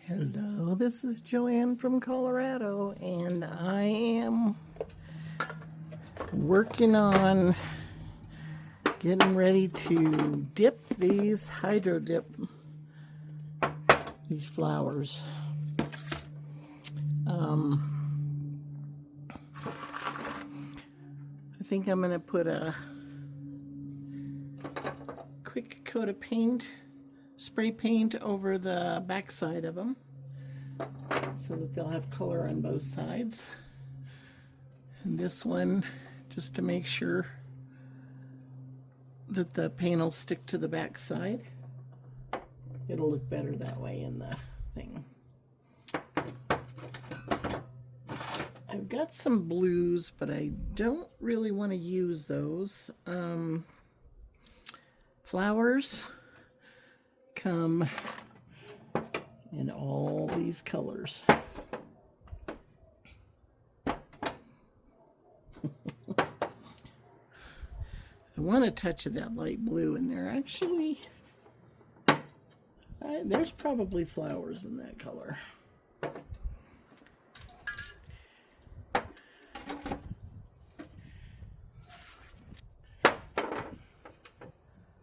Hello, this is Joanne from Colorado, and I am working on getting ready to dip these, hydro dip these flowers. I think I'm going to put a quick coat of paint, spray paint over the back side of them so that they'll have color on both sides. And this one, just to make sure that the paint will stick to the back side. It'll look better that way in the thing. I've got some blues, but I don't really want to use those. Flowers come in all these colors. I want a touch of that light blue in there. Actually, there's probably flowers in that color.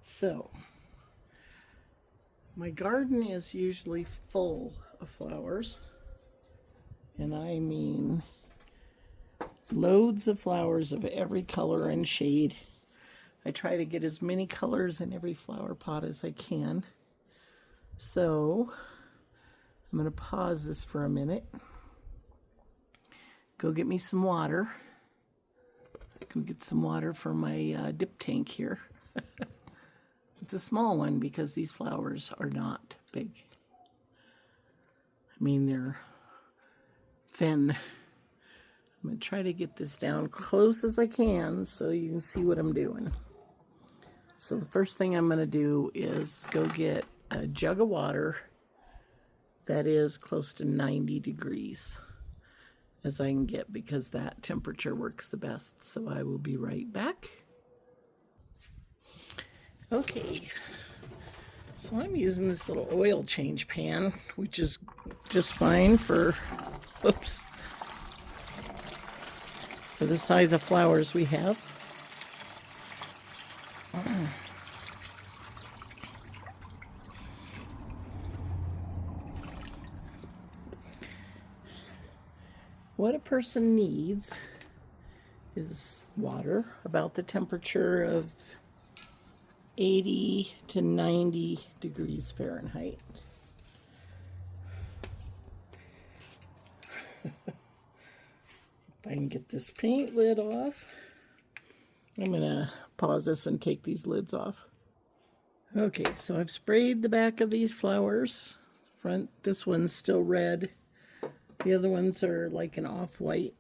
So, my garden is usually full of flowers, and I mean loads of flowers of every color and shade. I try to get as many colors in every flower pot as I can. So, I'm going to pause this for a minute. Go get me some water. Go get some water for my dip tank here. It's a small one because these flowers are not big. I mean, they're thin. I'm going to try to get this down close as I can so you can see what I'm doing. So the first thing I'm going to do is go get a jug of water that is close to 90 degrees as I can get, because that temperature works the best. So I will be right back. Okay, so I'm using this little oil change pan, which is just fine for, for the size of flowers we have. What a person needs is water, about the temperature of 80 to 90 degrees Fahrenheit. If I can get this paint lid off, I'm going to pause this and take these lids off. Okay, so I've sprayed the back of these flowers. Front, this one's still red. The other ones are like an off-white.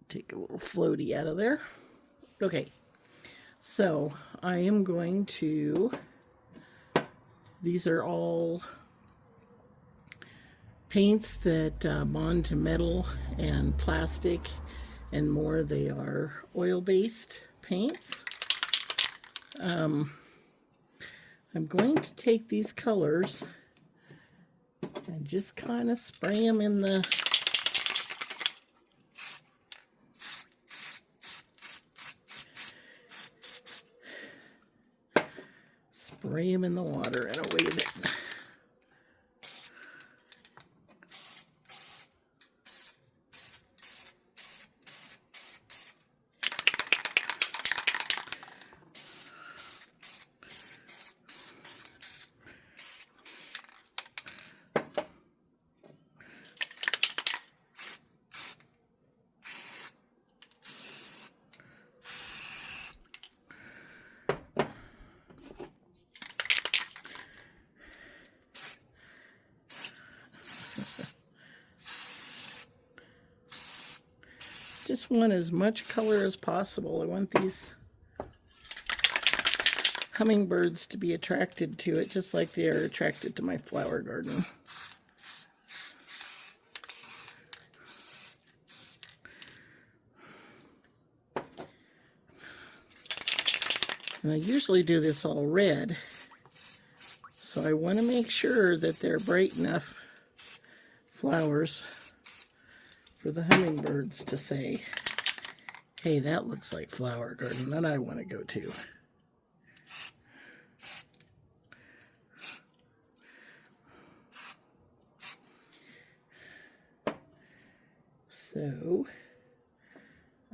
Take a little floaty out of there. Okay, so I am going to, these are all paints that bond to metal and plastic and more. They are oil-based paints. I'm going to take these colors and just kind of spray them in the water in a way that just want as much color as possible. I want these hummingbirds to be attracted to it, just like they are attracted to my flower garden. And I usually do this all red, So I want to make sure that they're bright enough flowers for the hummingbirds to say, hey, that looks like flower garden that I want to go to. So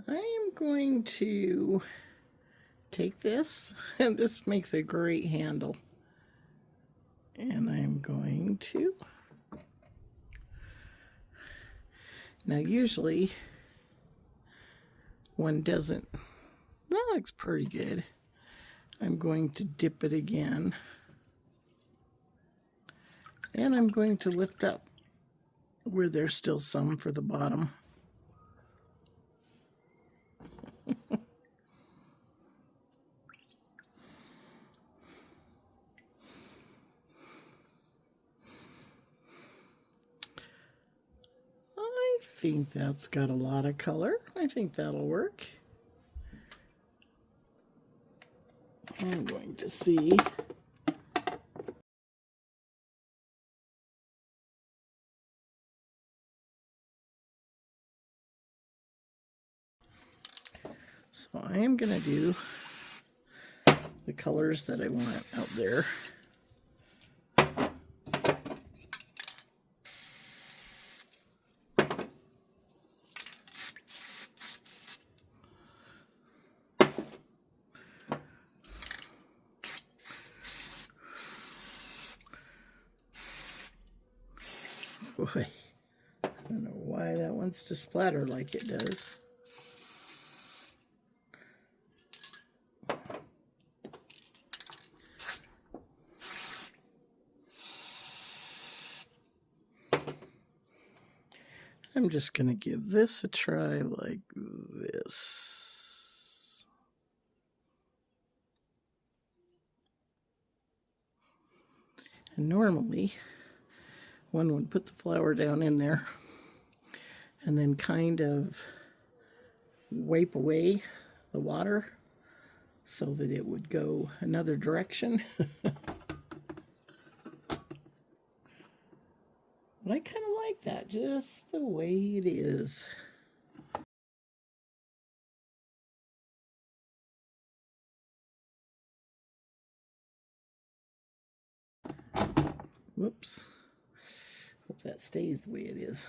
I am going to take this, and this makes a great handle, and I'm going to, now usually one doesn't, that looks pretty good. I'm going to dip it again, and I'm going to lift up where there's still some for the bottom. I think that's got a lot of color. I think that'll work. I'm going to see. So I am going to do the colors that I want out there. Boy, I don't know why that wants to splatter like it does. I'm just going to give this a try like this. And normally, one would put the flower down in there and then kind of wipe away the water so that it would go another direction. But I kind of like that, just the way it is. Whoops. Hope that stays the way it is.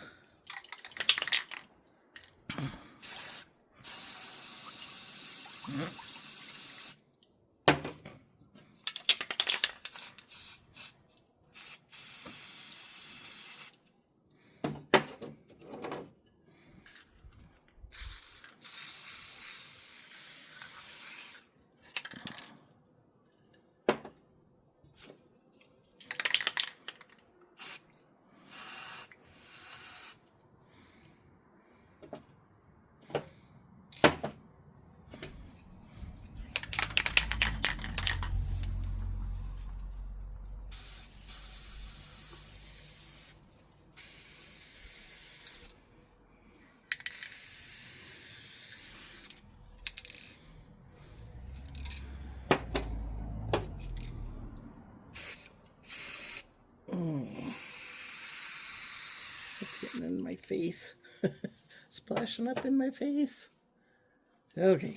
It's getting in my face. Splashing up in my face. Okay.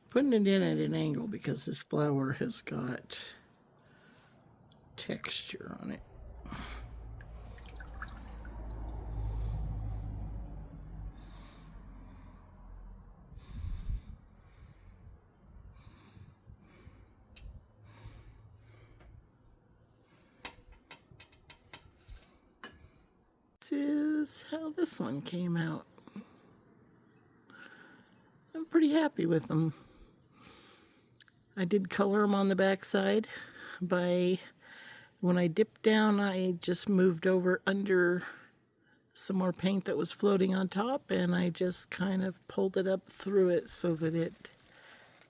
Putting it in at an angle because this flower has got texture on it. This is how this one came out. I'm pretty happy with them. I did color them on the back side by, when I dipped down, I just moved over under some more paint that was floating on top, and I just kind of pulled it up through it so that it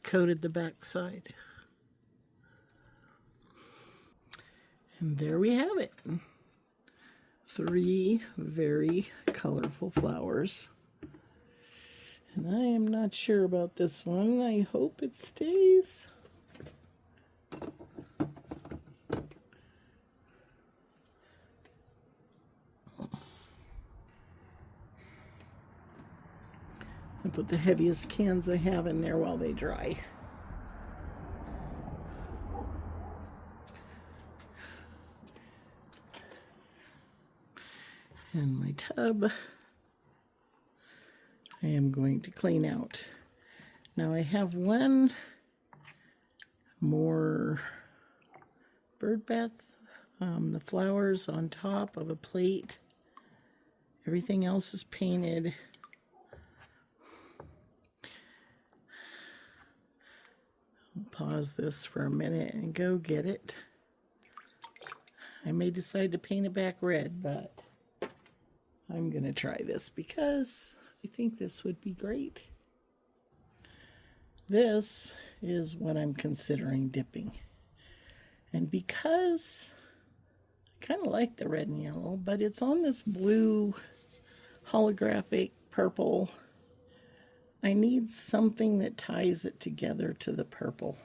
coated the back side. And there we have it. 3 very colorful flowers. And I am not sure about this one. I hope it stays. I put the heaviest cans I have in there while they dry. And my tub I am going to clean out. Now I have one more bird bath, the flowers on top of a plate. Everything else is painted. I'll pause this for a minute and go get it. I may decide to paint it back red, but I'm going to try this because I think this would be great. This is what I'm considering dipping. And because I kind of like the red and yellow, but it's on this blue holographic purple, I need something that ties it together to the purple.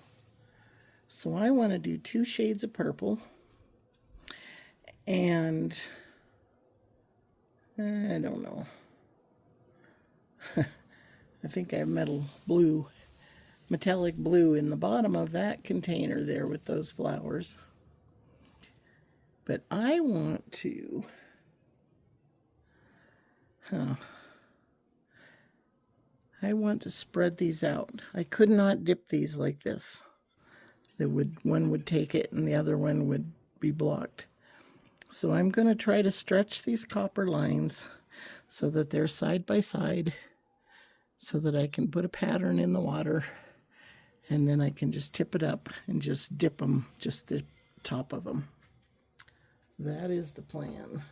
So I want to do 2 shades of purple, and I don't know. I think I have metallic blue in the bottom of that container there with those flowers. But I want to, I want to spread these out. I could not dip these like this. One would take it and the other one would be blocked. So I'm going to try to stretch these copper lines so that they're side by side, so that I can put a pattern in the water, and then I can just tip it up and just dip them, just the top of them. That is the plan.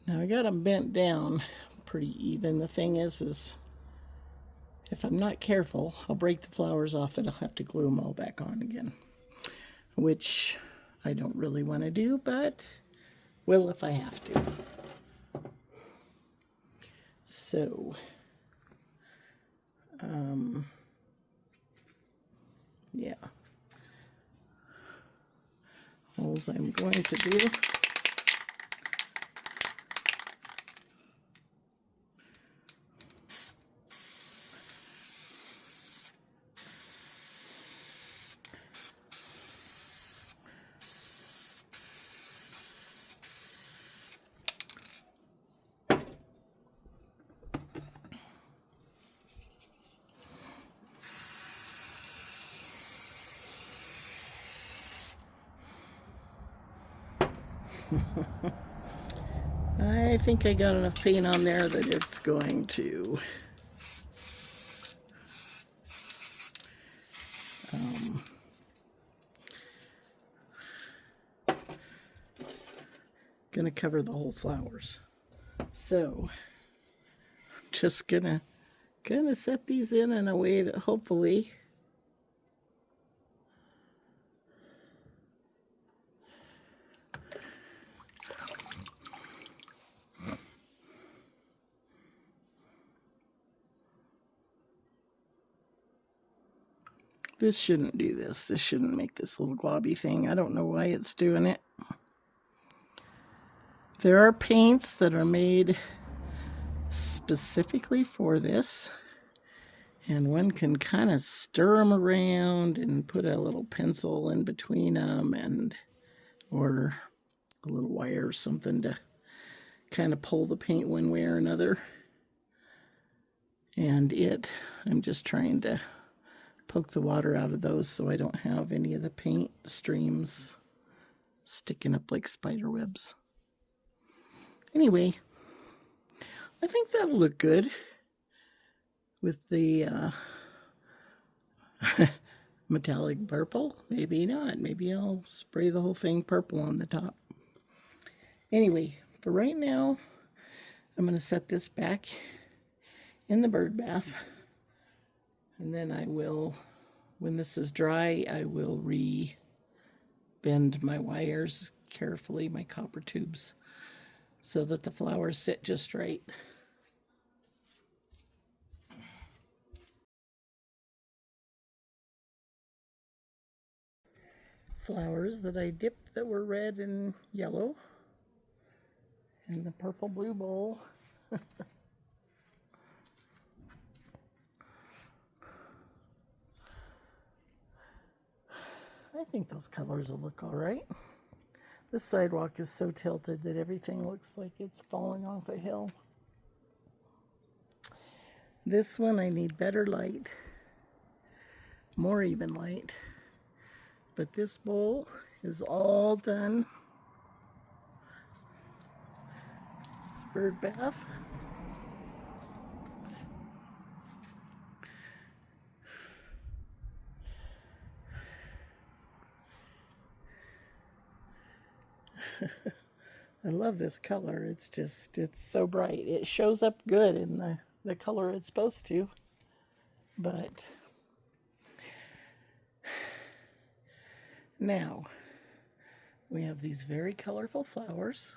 Now I got them bent down pretty even. The thing is if I'm not careful, I'll break the flowers off and I'll have to glue them all back on again, which I don't really want to do, but will if I have to. So, yeah. All I'm going to do I think I got enough paint on there that it's going to cover the whole flowers. So I'm just gonna set these in a way that hopefully this shouldn't do this. This shouldn't make this little globby thing. I don't know why it's doing it. There are paints that are made specifically for this, and one can kind of stir them around and put a little pencil in between them, or a little wire or something to kind of pull the paint one way or another. And I'm just trying to poke the water out of those so I don't have any of the paint streams sticking up like spider webs. Anyway, I think that'll look good with the metallic purple. Maybe not. Maybe I'll spray the whole thing purple on the top. Anyway, for right now, I'm going to set this back in the bird bath. And then I will, when this is dry, I will re-bend my wires carefully, my copper tubes, so that the flowers sit just right. Flowers that I dipped that were red and yellow in the purple blue bowl. I think those colors will look all right. This sidewalk is so tilted that everything looks like it's falling off a hill. This one I need better light, more even light. But this bowl is all done. This bird bath. I love this color. It's so bright. It shows up good in the color it's supposed to. But now we have these very colorful flowers.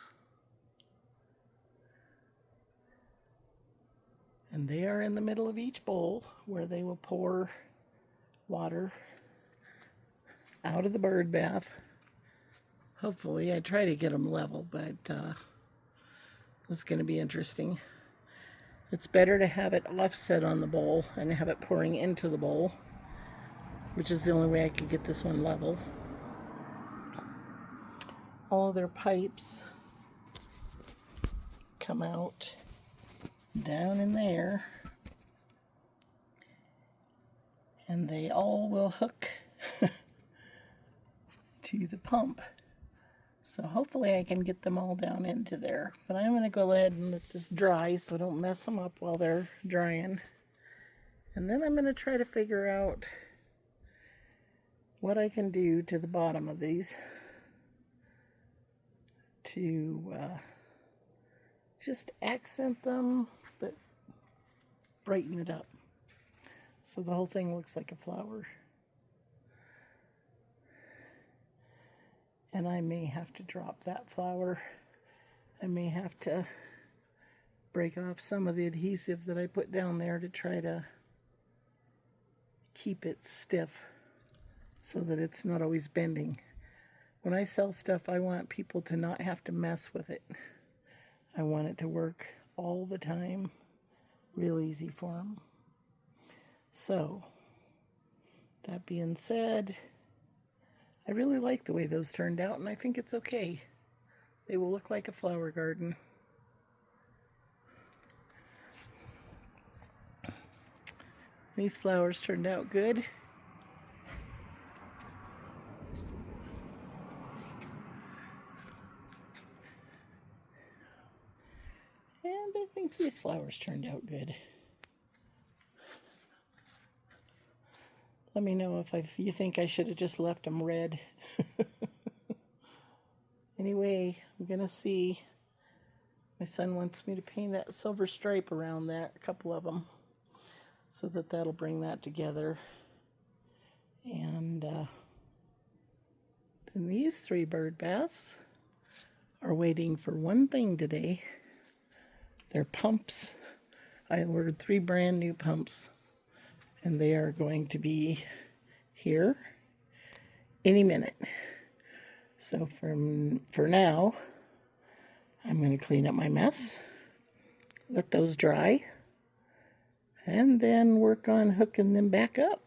And they are in the middle of each bowl where they will pour water out of the bird bath. Hopefully, I try to get them level, but it's going to be interesting. It's better to have it offset on the bowl and have it pouring into the bowl, which is the only way I could get this one level. All of their pipes come out down in there, and they all will hook to the pump. So hopefully I can get them all down into there. But I'm going to go ahead and let this dry so I don't mess them up while they're drying. And then I'm going to try to figure out what I can do to the bottom of these to just accent them, but brighten it up so the whole thing looks like a flower. And I may have to drop that flower. I may have to break off some of the adhesive that I put down there to try to keep it stiff so that it's not always bending. When I sell stuff, I want people to not have to mess with it. I want it to work all the time, real easy for them. So, that being said, I really like the way those turned out, and I think it's okay. They will look like a flower garden. These flowers turned out good. And I think these flowers turned out good. Let me know if you think I should have just left them red. Anyway, I'm going to see. My son wants me to paint that silver stripe around that, a couple of them, so that that'll bring that together. And then these 3 bird baths are waiting for one thing today. They're pumps. I ordered 3 brand new pumps. And they are going to be here any minute. So for now, I'm going to clean up my mess, let those dry, and then work on hooking them back up.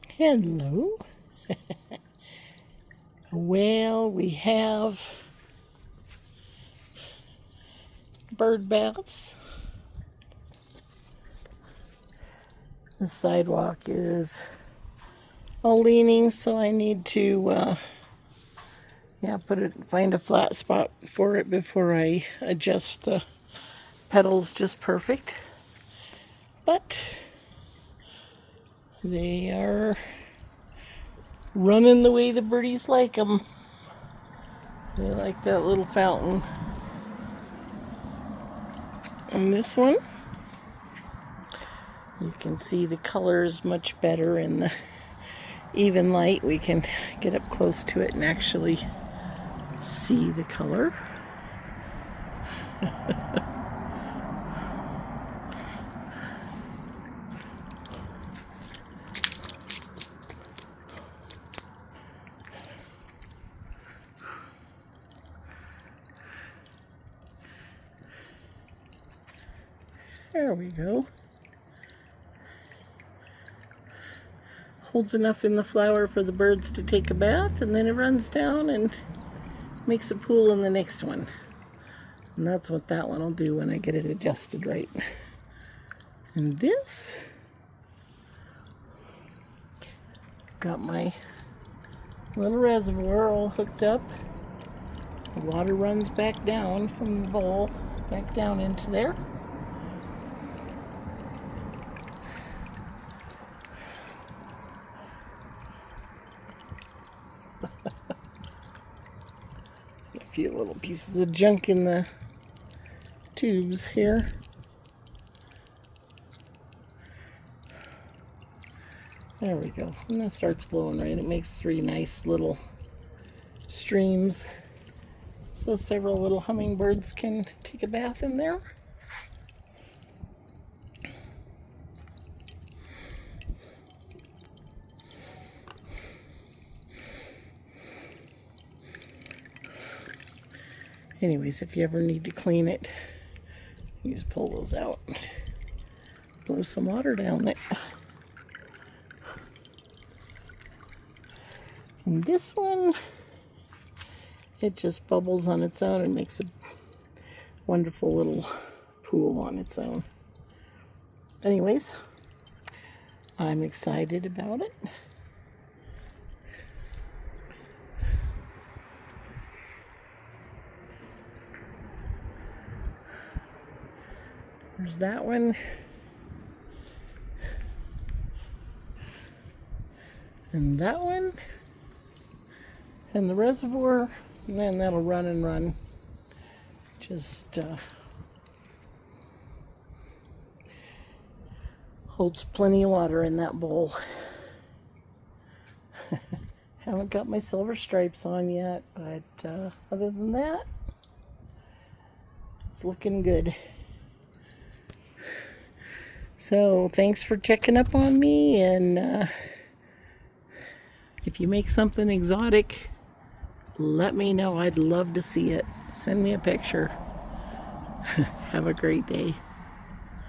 Hello. Well, we have bird baths. The sidewalk is all leaning, so I need to find a flat spot for it before I adjust the pedals just perfect. But They are running the way the birdies like them. They like that little fountain. And this one, you can see the colors much better in the even light. We can get up close to it and actually see the color. There we go. Holds enough in the flower for the birds to take a bath, and then it runs down and makes a pool in the next one. And that's what that one will do when I get it adjusted right. And this, got my little reservoir all hooked up. The water runs back down from the bowl, back down into there. A few little pieces of junk in the tubes here. There we go. And that starts flowing right. It makes 3 nice little streams. So several little hummingbirds can take a bath in there. Anyways, if you ever need to clean it, you just pull those out and blow some water down there. And this one, it just bubbles on its own and makes a wonderful little pool on its own. Anyways, I'm excited about it. There's that one. And that one. And the reservoir. And then that'll run and run. Just holds plenty of water in that bowl. Haven't got my silver stripes on yet, but other than that, it's looking good. So thanks for checking up on me, and if you make something exotic, let me know. I'd love to see it. Send me a picture. Have a great day.